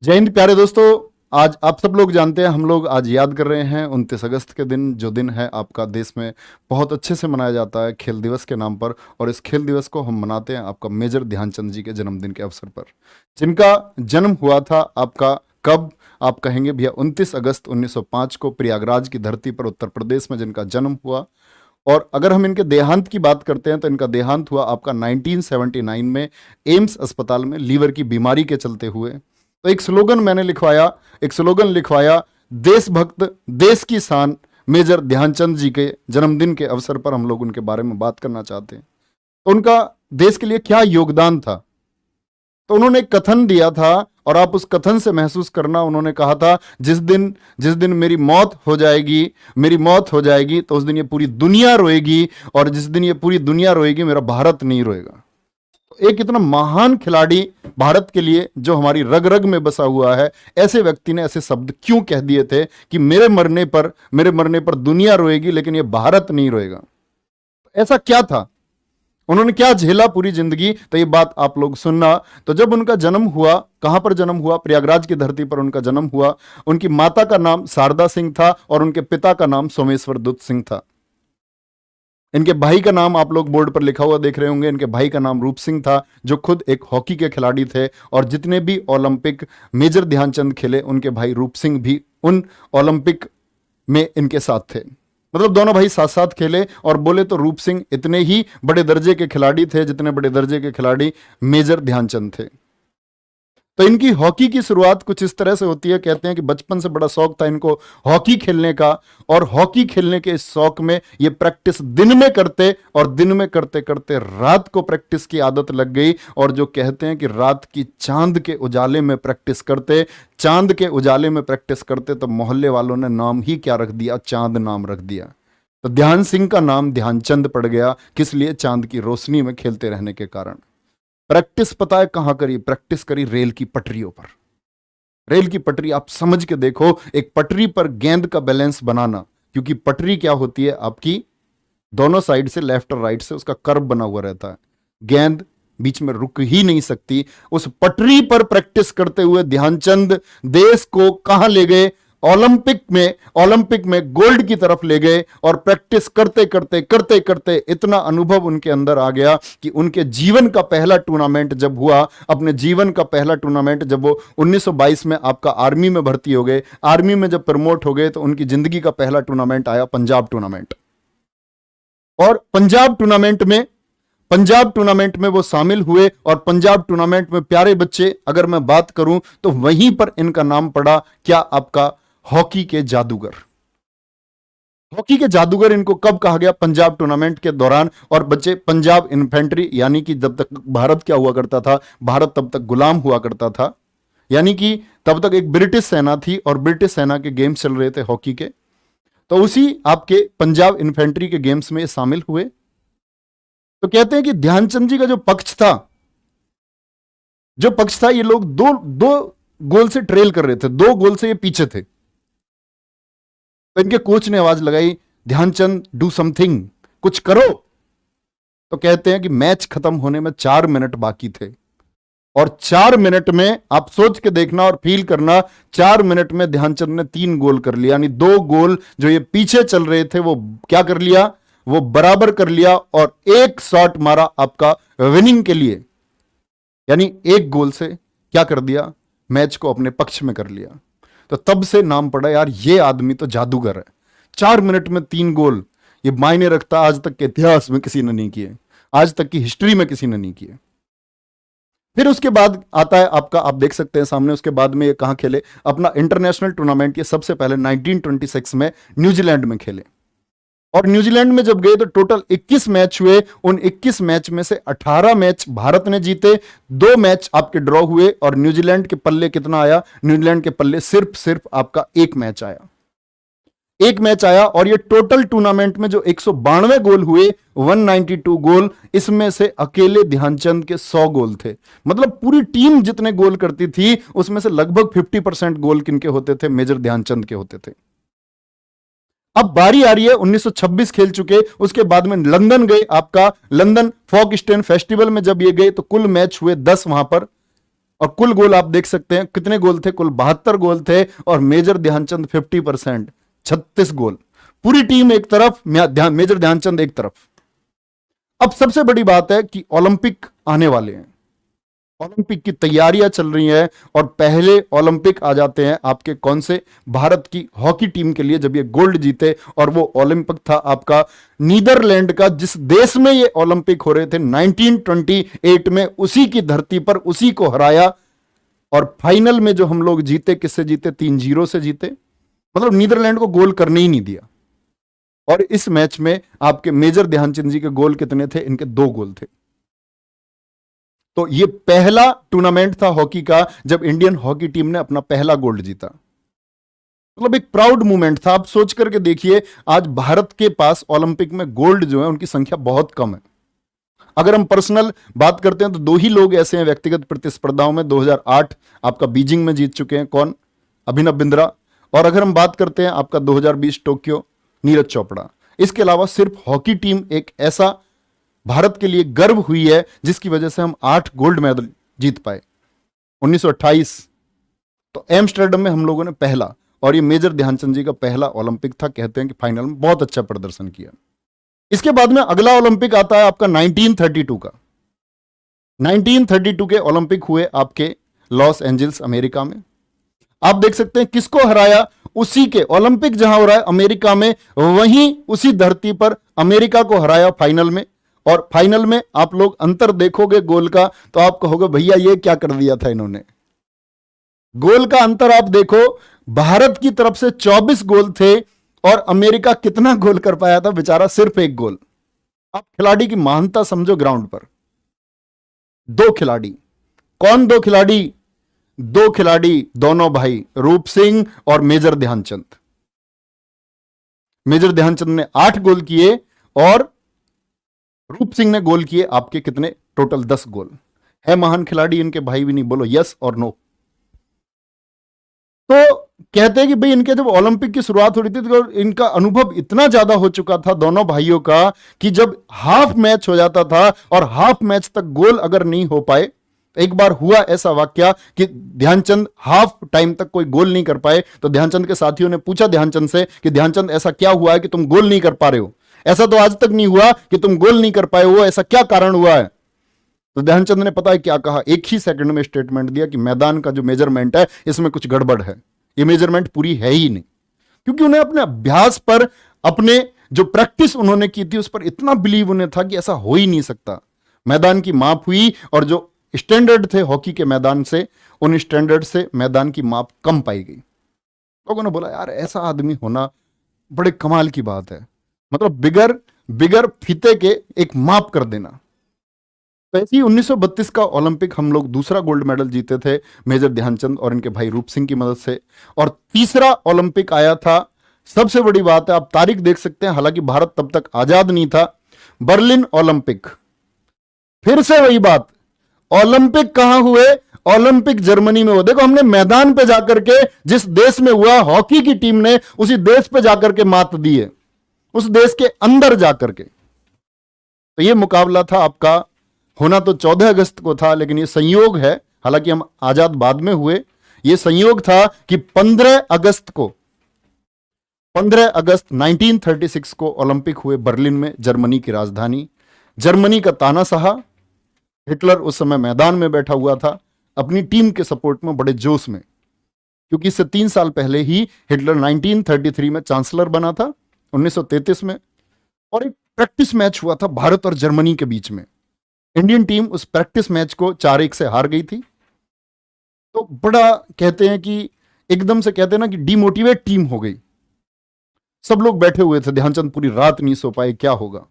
जय हिंद प्यारे दोस्तों। आज आप सब लोग जानते हैं, हम लोग आज याद कर रहे हैं 29 अगस्त के दिन, जो दिन है आपका देश में बहुत अच्छे से मनाया जाता है खेल दिवस के नाम पर। और इस खेल दिवस को हम मनाते हैं आपका मेजर ध्यानचंद जी के जन्मदिन के अवसर पर, जिनका जन्म हुआ था आपका कब? आप कहेंगे भैया 29 अगस्त 1905 को प्रयागराज की धरती पर उत्तर प्रदेश में जिनका जन्म हुआ। और अगर हम इनके देहांत की बात करते हैं तो इनका देहांत हुआ आपका 1979 में एम्स अस्पताल में लीवर की बीमारी के चलते हुए। तो एक स्लोगन मैंने लिखवाया, देशभक्त देश की शान मेजर ध्यानचंद जी के जन्मदिन के अवसर पर हम लोग उनके बारे में बात करना चाहते हैं। तो उनका देश के लिए क्या योगदान था, तो उन्होंने एक कथन दिया था और आप उस कथन से महसूस करना। उन्होंने कहा था, जिस दिन मेरी मौत हो जाएगी तो उस दिन ये पूरी दुनिया रोएगी, और जिस दिन ये पूरी दुनिया रोएगी मेरा भारत नहीं रोएगा। एक इतना महान खिलाड़ी भारत के लिए जो हमारी रग रग में बसा हुआ है, ऐसे व्यक्ति ने ऐसे शब्द क्यों कह दिए थे कि मेरे मरने पर दुनिया रोएगी लेकिन ये भारत नहीं रोएगा? ऐसा क्या था, उन्होंने क्या झेला पूरी जिंदगी? तो ये बात आप लोग सुनना। तो जब उनका जन्म हुआ, कहां पर जन्म हुआ? प्रयागराज की धरती पर उनका जन्म हुआ। उनकी माता का नाम शारदा सिंह था और उनके पिता का नाम सोमेश्वर दुत्त सिंह था। इनके भाई का नाम आप लोग बोर्ड पर लिखा हुआ देख रहे होंगे। इनके भाई का नाम रूप सिंह था, जो खुद एक हॉकी के खिलाड़ी थे। और जितने भी ओलंपिक मेजर ध्यानचंद खेले, उनके भाई रूप सिंह भी उन ओलंपिक में इनके साथ थे। मतलब दोनों भाई साथ साथ खेले। और बोले तो रूप सिंह इतने ही बड़े दर्जे के खिलाड़ी थे जितने बड़े दर्जे के खिलाड़ी मेजर ध्यानचंद थे। तो इनकी हॉकी की शुरुआत कुछ इस तरह से होती है। कहते हैं कि बचपन से बड़ा शौक था इनको हॉकी खेलने का, और हॉकी खेलने के इस शौक में ये प्रैक्टिस दिन में करते, और दिन में करते करते रात को प्रैक्टिस की आदत लग गई। और जो कहते हैं कि रात की चांद के उजाले में प्रैक्टिस करते, चांद के उजाले में प्रैक्टिस करते, तो मोहल्ले वालों ने नाम ही क्या रख दिया? चांद नाम रख दिया। तो ध्यान सिंह का नाम ध्यानचंद पड़ गया। किस लिए? चांद की रोशनी में खेलते रहने के कारण। प्रैक्टिस पता है कहां करी? प्रैक्टिस करी रेल की पटरियों पर। रेल की पटरी आप समझ के देखो, एक पटरी पर गेंद का बैलेंस बनाना, क्योंकि पटरी क्या होती है आपकी, दोनों साइड से, लेफ्ट और राइट से उसका कर्व बना हुआ रहता है, गेंद बीच में रुक ही नहीं सकती। उस पटरी पर प्रैक्टिस करते हुए ध्यानचंद देश को कहां ले गए? ओलंपिक में गोल्ड की तरफ ले गए। और प्रैक्टिस करते करते करते करते इतना अनुभव उनके अंदर आ गया कि उनके जीवन का पहला टूर्नामेंट जब हुआ, अपने जीवन का पहला टूर्नामेंट जब वो 1922 में आपका आर्मी में भर्ती हो गए, आर्मी में जब प्रमोट हो गए, तो उनकी जिंदगी का पहला टूर्नामेंट आया पंजाब टूर्नामेंट। और पंजाब टूर्नामेंट में वो शामिल हुए। और पंजाब टूर्नामेंट में प्यारे बच्चे, अगर मैं बात करूं तो वहीं पर इनका नाम पड़ा क्या? आपका हॉकी के जादूगर। हॉकी के जादूगर इनको कब कहा गया? पंजाब टूर्नामेंट के दौरान। और बच्चे, पंजाब इन्फेंट्री, यानी कि जब तक भारत क्या हुआ करता था, भारत तब तक गुलाम हुआ करता था, यानी कि तब तक एक ब्रिटिश सेना थी और ब्रिटिश सेना के गेम्स चल रहे थे हॉकी के। तो उसी आपके पंजाब इन्फेंट्री के गेम्स में शामिल हुए। तो कहते हैं कि ध्यानचंद जी का जो पक्ष था, ये लोग दो दो गोल से ट्रेल कर रहे थे, 2 गोल से ये पीछे थे। तो इनके कोच ने आवाज लगाई, ध्यानचंद डू समथिंग, कुछ करो। तो कहते हैं कि मैच खत्म होने में 4 मिनट बाकी थे, और 4 मिनट में आप सोच के देखना और फील करना, 4 मिनट में ध्यानचंद ने 3 गोल कर लिया। यानी 2 गोल जो ये पीछे चल रहे थे वो क्या कर लिया? वो बराबर कर लिया। और एक शॉट मारा आपका विनिंग के लिए, यानी 1 गोल से क्या कर दिया? मैच को अपने पक्ष में कर लिया। तो तब से नाम पड़ा, यार ये आदमी तो जादूगर है। 4 मिनट में 3 गोल, ये मायने रखता, आज तक के इतिहास में किसी ने नहीं किए, आज तक की हिस्ट्री में किसी ने नहीं किए। फिर उसके बाद आता है आपका, आप देख सकते हैं सामने, उसके बाद में ये कहां खेले अपना इंटरनेशनल टूर्नामेंट? ये सबसे पहले 1926 में न्यूजीलैंड में खेले। और न्यूजीलैंड में जब गए तो टोटल 21 मैच हुए। उन 21 मैच में से 18 मैच भारत ने जीते, 2 मैच आपके ड्रॉ हुए। और न्यूजीलैंड के पल्ले कितना आया? न्यूजीलैंड के पल्ले सिर्फ आपका 1 मैच आया, 1 मैच आया। और ये टोटल टूर्नामेंट में जो 192 गोल हुए, 192 गोल, इसमें से अकेले ध्यानचंद के 100 गोल थे। मतलब पूरी टीम जितने गोल करती थी उसमें से लगभग 50% गोल किनके होते थे? मेजर ध्यानचंद के होते थे। अब बारी आ रही है, 1926 खेल चुके, उसके बाद में लंदन गए, आपका लंदन फॉक स्टेन फेस्टिवल में जब ये गए तो कुल मैच हुए 10 वहां पर। और कुल गोल आप देख सकते हैं कितने गोल थे, कुल 72 गोल थे, और मेजर ध्यानचंद 50%, 36 गोल। पूरी टीम एक तरफ, मेजर ध्यानचंद एक तरफ। अब सबसे बड़ी बात है कि ओलंपिक आने वाले हैं, ओलंपिक की तैयारियां चल रही हैं, और पहले ओलंपिक आ जाते हैं आपके कौन से, भारत की हॉकी टीम के लिए, जब ये गोल्ड जीते। और वो ओलंपिक था आपका नीदरलैंड का, जिस देश में ये ओलंपिक हो रहे थे 1928 में, उसी की धरती पर उसी को हराया। और फाइनल में जो हम लोग जीते, किससे जीते, 3-0 से जीते। मतलब नीदरलैंड को गोल करने ही नहीं दिया। और इस मैच में आपके मेजर ध्यानचंद जी के गोल कितने थे, इनके 2 गोल थे। तो ये पहला टूर्नामेंट था हॉकी का जब इंडियन हॉकी टीम ने अपना पहला गोल्ड जीता। मतलब एक प्राउड मूवमेंट था। आप सोच करके देखिए, आज भारत के पास ओलंपिक में गोल्ड जो है उनकी संख्या बहुत कम है। अगर हम पर्सनल बात करते हैं तो 2 ही लोग ऐसे हैं व्यक्तिगत प्रतिस्पर्धाओं में, 2008 आपका बीजिंग में जीत चुके हैं, कौन, अभिनव बिंद्रा। और अगर हम बात करते हैं आपका 2020 टोक्यो, नीरज चोपड़ा। इसके अलावा सिर्फ हॉकी टीम एक ऐसा भारत के लिए गर्व हुई है जिसकी वजह से हम 8 गोल्ड मेडल जीत पाए। 1928 तो एम्स्टर्डम में हम लोगों ने पहला, और ये मेजर ध्यानचंद जी का पहला ओलंपिक था। कहते हैं कि फाइनल में बहुत अच्छा प्रदर्शन किया। इसके बाद में अगला ओलंपिक आता है आपका 1932 का। 1932 के ओलंपिक हुए आपके लॉस एंजल्स अमेरिका में। आप देख सकते हैं किसको हराया, उसी के ओलंपिक जहां हो रहा है अमेरिका में, वहीं उसी धरती पर अमेरिका को हराया फाइनल में। और फाइनल में आप लोग अंतर देखोगे गोल का, तो आप कहोगे भैया ये क्या कर दिया था इन्होंने। गोल का अंतर आप देखो, भारत की तरफ से 24 गोल थे, और अमेरिका कितना गोल कर पाया था बेचारा, सिर्फ 1 गोल। आप खिलाड़ी की महानता समझो ग्राउंड पर। 2 खिलाड़ी, कौन 2 खिलाड़ी, 2 खिलाड़ी, दोनों भाई, रूप सिंह और मेजर ध्यानचंद। मेजर ध्यानचंद ने 8 गोल किए, और रूप सिंह ने गोल किए आपके कितने, टोटल 10 गोल। है महान खिलाड़ी इनके भाई भी नहीं, बोलो यस और नो। तो कहते हैं कि भाई इनके जब ओलंपिक की शुरुआत हो रही थी तो इनका अनुभव इतना ज्यादा हो चुका था दोनों भाइयों का, कि जब हाफ मैच हो जाता था और हाफ मैच तक गोल अगर नहीं हो पाए, एक बार हुआ ऐसा वाकया कि ध्यानचंद हाफ टाइम तक कोई गोल नहीं कर पाए, तो ध्यानचंद के साथियों ने पूछा ध्यानचंद से कि ध्यानचंद ऐसा क्या हुआ है कि तुम गोल नहीं कर पा रहे हो, ऐसा तो आज तक नहीं हुआ कि तुम गोल नहीं कर पाए हो, ऐसा क्या कारण हुआ है। तो ध्यानचंद ने पता है क्या कहा, एक ही सेकंड में स्टेटमेंट दिया कि मैदान का जो मेजरमेंट है इसमें कुछ गड़बड़ है, ये मेजरमेंट पूरी है ही नहीं। क्योंकि उन्हें अपने अभ्यास पर, अपने जो प्रैक्टिस उन्होंने की थी उस पर इतना बिलीव उन्हें था कि ऐसा हो ही नहीं सकता। मैदान की माप हुई, और जो स्टैंडर्ड थे हॉकी के मैदान से, उन स्टैंडर्ड से मैदान की माप कम पाई गई। लोगों ने बोला यार ऐसा आदमी होना बड़े कमाल की बात है, मतलब बिगर बिगर फीते के एक माप कर देना। तो ऐसे ही 1932 का ओलंपिक हम लोग दूसरा गोल्ड मेडल जीते थे मेजर ध्यानचंद और इनके भाई रूप सिंह की मदद से। और तीसरा ओलंपिक आया था, सबसे बड़ी बात है, आप तारीख देख सकते हैं, हालांकि भारत तब तक आजाद नहीं था, बर्लिन ओलंपिक। फिर से वही बात, ओलंपिक कहां हुए, ओलंपिक जर्मनी में हुआ। देखो हमने मैदान पे जाकर के, जिस देश में हुआ हॉकी की टीम ने उसी देश पे जाकर के मात दी है, उस देश के अंदर जाकर के। तो ये मुकाबला था आपका, होना तो 14 अगस्त को था, लेकिन ये संयोग है, हालांकि हम आजाद बाद में हुए, ये संयोग था कि 15 अगस्त को, 15 अगस्त 1936 को ओलंपिक हुए बर्लिन में, जर्मनी की राजधानी। जर्मनी का ताना सहा, हिटलर उस समय मैदान में बैठा हुआ था अपनी टीम के सपोर्ट में, बड़े जोश में, क्योंकि इससे 3 साल पहले ही हिटलर 1933 में चांसलर बना था, 1933 में। और एक प्रैक्टिस मैच हुआ था भारत और जर्मनी के बीच में। इंडियन टीम उस प्रैक्टिस मैच को 4-1 से हार गई थी। तो बड़ा कहते हैं कि एकदम से कहते हैं ना कि डिमोटिवेट टीम हो गई, सब लोग बैठे हुए थे, ध्यानचंद पूरी रात नहीं सो पाए, क्या होगा।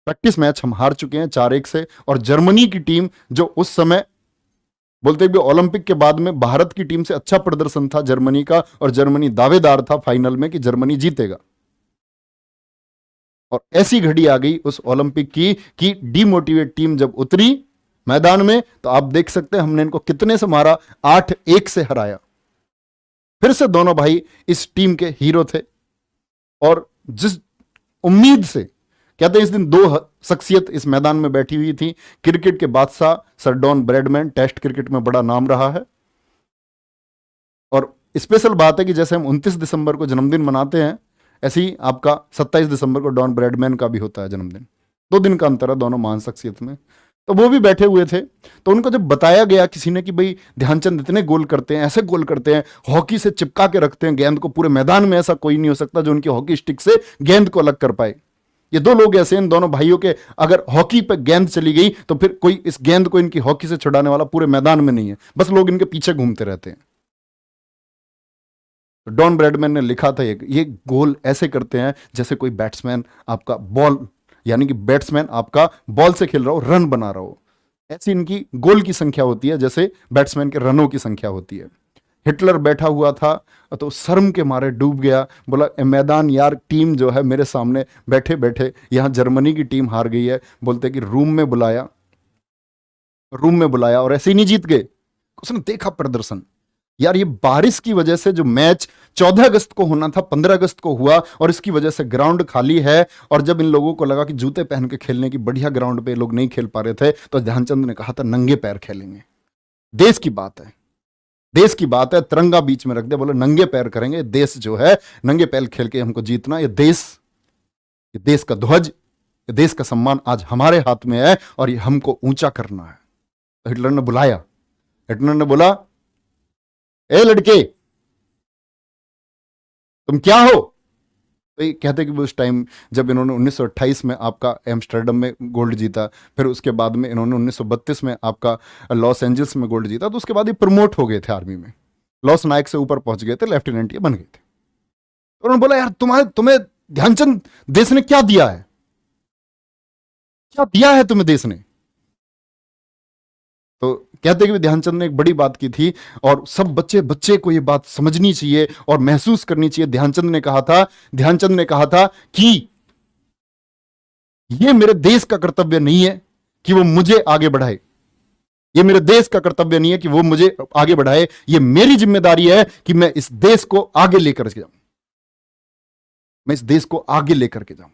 प्रैक्टिस मैच हम हार चुके हैं 4-1 से, और जर्मनी की टीम जो उस समय बोलते भी ओलंपिक के बाद में भारत की टीम से अच्छा प्रदर्शन था जर्मनी का, और जर्मनी दावेदार था फाइनल में कि जर्मनी जीतेगा। और ऐसी घड़ी आ गई उस ओलंपिक की कि डिमोटिवेट टीम जब उतरी मैदान में, तो आप देख सकते हैं हमने इनको कितने से मारा, 8-1 से हराया। फिर से दोनों भाई इस टीम के हीरो थे, और जिस उम्मीद से कहते हैं इस दिन दो शख्सियत इस मैदान में बैठी हुई थी, क्रिकेट के बादशाह sir Don Bradman, test cricket में बड़ा नाम रहा है। और स्पेशल बात है कि जैसे हम 29 दिसंबर को जन्मदिन मनाते हैं, ऐसे ही आपका 27 दिसंबर को डॉन ब्रैडमैन का भी होता है जन्मदिन। 2 दिन का अंतर है दोनों महान शख्सियत में। तो वो भी बैठे हुए थे, तो उनको जब बताया गया किसी ने कि भाई ध्यानचंद इतने गोल करते हैं, ऐसे गोल करते हैं, हॉकी से चिपका के रखते हैं गेंद को, पूरे मैदान में ऐसा कोई नहीं हो सकता जो उनकी हॉकी स्टिक से गेंद को अलग कर पाए। ये 2 लोग ऐसे, इन दोनों भाइयों के अगर हॉकी पे गेंद चली गई तो फिर कोई इस गेंद को इनकी हॉकी से छुड़ाने वाला पूरे मैदान में नहीं है, बस लोग इनके पीछे घूमते रहते हैं। तो डॉन ब्रैडमैन ने लिखा था ये गोल ऐसे करते हैं जैसे कोई बैट्समैन आपका बॉल, यानी कि बैट्समैन आपका बॉल से खेल रहा हो, रन बना रहा हो, ऐसी इनकी गोल की संख्या होती है जैसे बैट्समैन के रनों की संख्या होती है। हिटलर बैठा हुआ था तो शर्म के मारे डूब गया, बोला मैदान यार, टीम जो है मेरे सामने बैठे बैठे, यहां जर्मनी की टीम हार गई है, बोलते कि रूम में बुलाया और ऐसे ही नहीं जीत गए। उसने देखा प्रदर्शन, यार ये बारिश की वजह से जो मैच 14 अगस्त को होना था 15 अगस्त को हुआ, और इसकी वजह से ग्राउंड खाली है। और जब इन लोगों को लगा कि जूते पहन के खेलने की बढ़िया ग्राउंड पे लोग नहीं खेल पा रहे थे, तो ध्यानचंद ने कहा था नंगे पैर खेलेंगे। देश की बात है, तिरंगा बीच में रख दे, बोले नंगे पैर करेंगे, देश जो है नंगे पैर खेल के हमको जीतना। ये देश का ध्वज, ये देश का सम्मान आज हमारे हाथ में है और ये हमको ऊंचा करना है। तो हिटलर ने बोला, ए लड़के तुम क्या हो? तो ये कहते कि वो उस टाइम जब इन्होंने 1928 में आपका एम्स्टर्डम में गोल्ड जीता, फिर उसके बाद में इन्होंने 1932 में आपका लॉस एंजल्स में गोल्ड जीता, तो उसके बाद ये प्रमोट हो गए थे आर्मी में, लॉस नायक से ऊपर पहुंच गए थे, लेफ्टिनेंट ये बन गए थे। तो उन्होंने बोला यार तुम्हें ध्यानचंद देश ने क्या दिया है, तुम्हें देश ने? तो कहते कि ध्यानचंद ने एक बड़ी बात की थी और सब बच्चे को ये बात समझनी चाहिए और महसूस करनी चाहिए। ध्यानचंद ने कहा था कि ये मेरे देश का कर्तव्य नहीं है कि वो मुझे आगे बढ़ाए, ये मेरे देश का कर्तव्य नहीं है कि वो मुझे आगे बढ़ाए, ये मेरी जिम्मेदारी है कि मैं इस देश को आगे लेकर के जाऊं।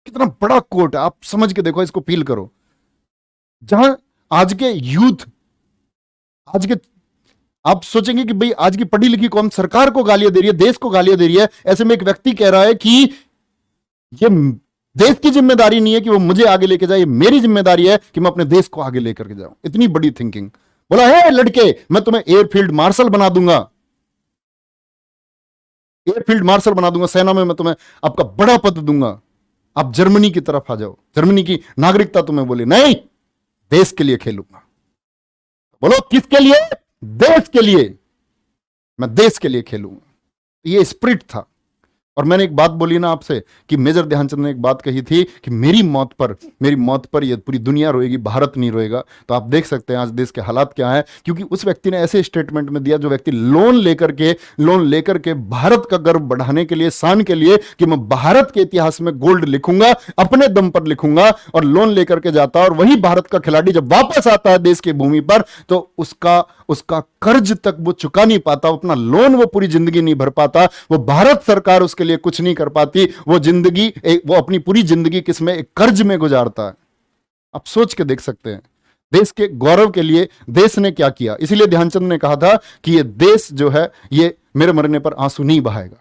कितना बड़ा कोट है, आप समझ के देखो, इसको फील करो। जहां आज के यूथ, आप सोचेंगे कि भाई आज की पढ़ी लिखी कौम सरकार को गालियां दे रही है, देश को गालियां दे रही है, ऐसे में एक व्यक्ति कह रहा है कि ये देश की जिम्मेदारी नहीं है कि वो मुझे आगे लेके जाए, ये मेरी जिम्मेदारी है कि मैं अपने देश को आगे लेकर के जाऊं। इतनी बड़ी थिंकिंग। बोला है लड़के, मैं तुम्हें एयरफील्ड मार्शल बना दूंगा, सेना में मैं तुम्हें आपका बड़ा पद दूंगा, आप जर्मनी की तरफ आ जाओ, जर्मनी की नागरिकता तुम्हें। बोले नहीं, देश के लिए खेलूंगा। बोलो किसके लिए? देश के लिए, मैं देश के लिए खेलूंगा। ये स्पिरिट था। और मैंने एक बात बोली ना आपसे कि मेजर ध्यानचंद ने एक बात कही थी कि मेरी मौत पर ये पूरी दुनिया रोएगी, भारत नहीं रोएगा। तो आप देख सकते हैं आज देश के हालात क्या है, क्योंकि उस व्यक्ति ने ऐसे स्टेटमेंट में दिया, जो व्यक्ति लोन लेकर के भारत का गर्व बढ़ाने के लिए, शान के लिए, कि मैं भारत के इतिहास में गोल्ड लिखूंगा, अपने दम पर लिखूंगा, और लोन लेकर के जाता है। और वही भारत का खिलाड़ी जब वापस आता है देश की भूमि पर, तो उसका कर्ज तक वो चुका नहीं पाता, अपना लोन वो पूरी जिंदगी नहीं भर पाता, वो भारत सरकार उसके लिए कुछ नहीं कर पाती, वो अपनी पूरी जिंदगी किसमें? एक कर्ज में गुजारता है। आप सोच के देख सकते हैं देश के गौरव के लिए देश ने क्या किया। इसीलिए ध्यानचंद ने कहा था कि ये देश जो है ये मेरे मरने पर आंसू नहीं बहाएगा।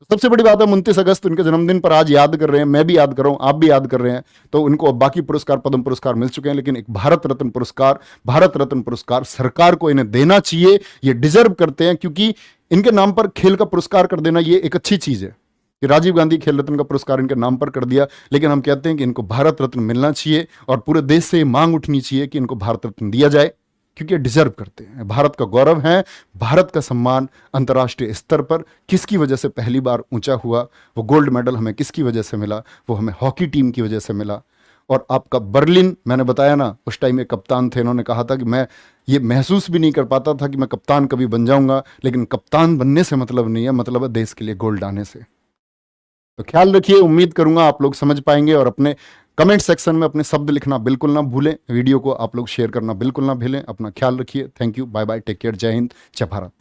सबसे बड़ी बात है 29 अगस्त उनके जन्मदिन पर आज याद कर रहे हैं, मैं भी याद कर रहा हूं, आप भी याद कर रहे हैं। तो उनको बाकी पुरस्कार, पद्म पुरस्कार मिल चुके हैं, लेकिन एक भारत रत्न पुरस्कार सरकार को इन्हें देना चाहिए। ये डिजर्व करते हैं, क्योंकि इनके नाम पर खेल का पुरस्कार कर देना ये एक अच्छी चीज है कि राजीव गांधी खेल रत्न का पुरस्कार इनके नाम पर कर दिया, लेकिन हम कहते हैं कि इनको भारत रत्न मिलना चाहिए और पूरे देश से मांग उठनी चाहिए कि इनको भारत रत्न दिया जाए, क्योंकि डिजर्व करते हैं। भारत का गौरव है, भारत का सम्मान अंतर्राष्ट्रीय स्तर पर किसकी वजह से पहली बार ऊंचा हुआ, वो गोल्ड मेडल हमें किसकी वजह से मिला? वो हमें हॉकी टीम की वजह से मिला। और आपका बर्लिन, मैंने बताया ना, उस टाइम एक कप्तान थे, इन्होंने कहा था कि मैं ये महसूस भी नहीं कर पाता था कि मैं कप्तान कभी बन जाऊंगा, लेकिन कप्तान बनने से मतलब नहीं है, मतलब है देश के लिए गोल्ड आने से। तो ख्याल रखिए, उम्मीद करूंगा आप लोग समझ पाएंगे, और अपने कमेंट सेक्शन में अपने शब्द लिखना बिल्कुल ना भूलें, वीडियो को आप लोग शेयर करना बिल्कुल ना भूलें। अपना ख्याल रखिए। Thank you, bye bye, take care, Jai Hind, जय भारत।